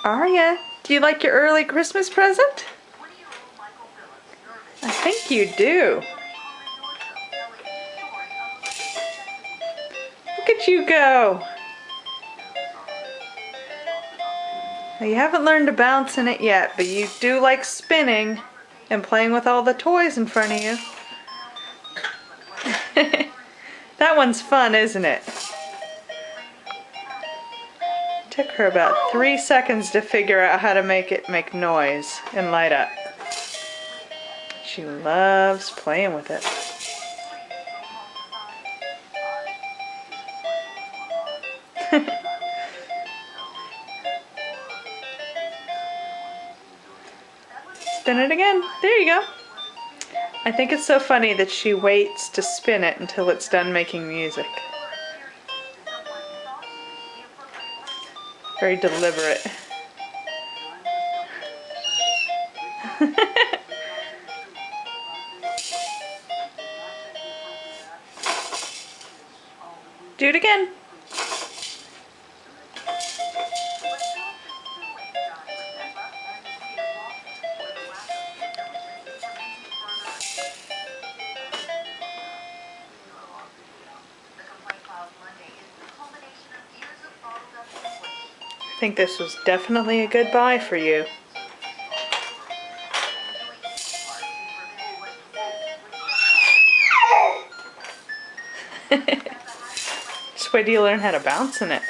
Aria, do you like your early Christmas present? I think you do. Look at you go. Now, you haven't learned to bounce in it yet, but you do like spinning and playing with all the toys in front of you. That one's fun, isn't it? Took her about 3 seconds to figure out how to make it make noise and light up. She loves playing with it. Spin it again. There you go. I think it's so funny that she waits to spin it until it's done making music. Very deliberate. Do it again. I think this was definitely a good buy for you. Just wait till you learn how to bounce in it.